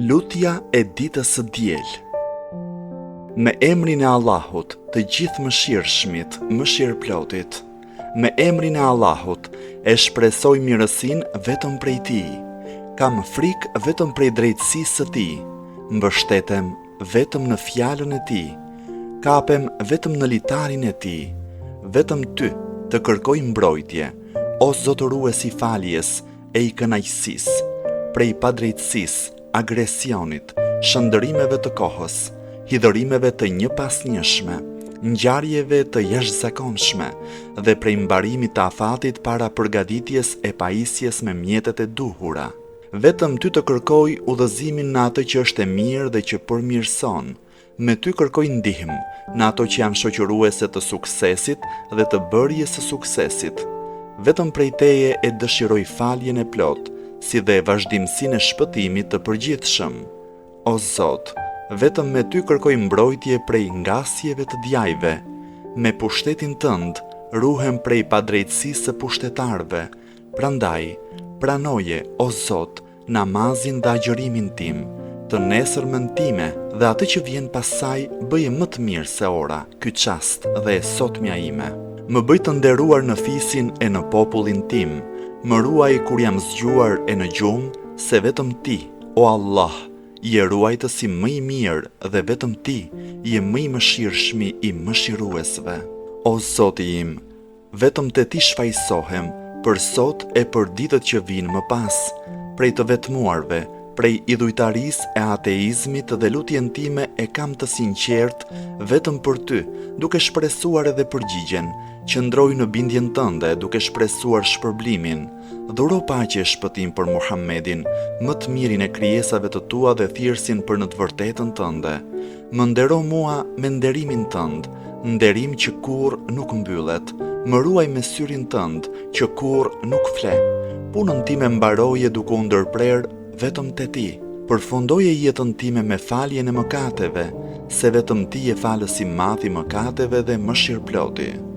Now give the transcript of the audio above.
Lutja e ditës së diel. Me emrin e Allahut, të gjithë mëshirshmit, mëshirëplotit. Me emrin e Allahut, e shpresoj mirësinë vetëm prej Tij. Kam frikë vetëm prej drejtësisë së Tij. Mbështetem vetëm në fjalën e Tij. Kapem vetëm në litarin e Tij. Vetëm Ty të kërkoj mbrojtje, o zotërues i faljes e i kënaqësisë, prej padrejtësisë, agresionit, shëndërimeve të kohës, hidhërimeve të njëpasnjëshme, ngjarjeve të jashtëzakonshme dhe prej mbarimit të afatit para përgatitjes e pajisjes me mjetet e duhura. Vetëm Ty të kërkoj udhëzimin në atë që është e mirë dhe që përmirëson. Me Ty kërkoj ndihmë në ato që janë shoqëruese të suksesit dhe të bërjes së suksesit. Vetëm prej Teje e dëshiroj faljen e plotë, si dhe vazhdimsinë e shpëtimit të përgjithshëm. O Zot, vetëm me Ty kërkoj mbrojtje prej ngasjeve të djajve. Me pushtetin Tënd ruhem prej padrejtësisë së pushtetarëve. Prandaj, pranoje, o Zot, namazin dhe agjërimin tim, të nesërmën time dhe atë që vjen pas saj bëje më të mirë se ora, ky çast dhe e sotmja ime. Më bëj të nderuar në fisin e në popullin tim. Më ruaj kur jam zgjuar e në gjumë, se vetëm Ti, o Allah, je ruajtësi më i mirë dhe vetëm Ti je më i mëshirshmi i mëshiruesve. O Zoti im, vetëm te Ti shfaqsohem për sot e për ditët që vinë më pas, prej të vetmuarve, prej idhujtarisë e ateizmit dhe lutjen time e kam të sinqert vetëm për Ty, duke shpresuar edhe përgjigjen, qëndroj në bindjen Tënde duke shpresuar shpërblimin. Dhuro paqe e shpëtim për Muhammedin, më të mirin e krijesave të Tua dhe thirrsin për në të vërtetën Tënde. Më ndero mua me nderimin Tënd, nderim që kurrë nuk mbyllet. Më ruaj me syrin Tënd, që kurrë nuk fle. Punën time mbaroje duke u ndërprerë vetëm te Ti. Përfundoje jetën time me faljen e mëkateve, se vetëm Ti je falës i madh i mëkateve dhe mëshirëploti.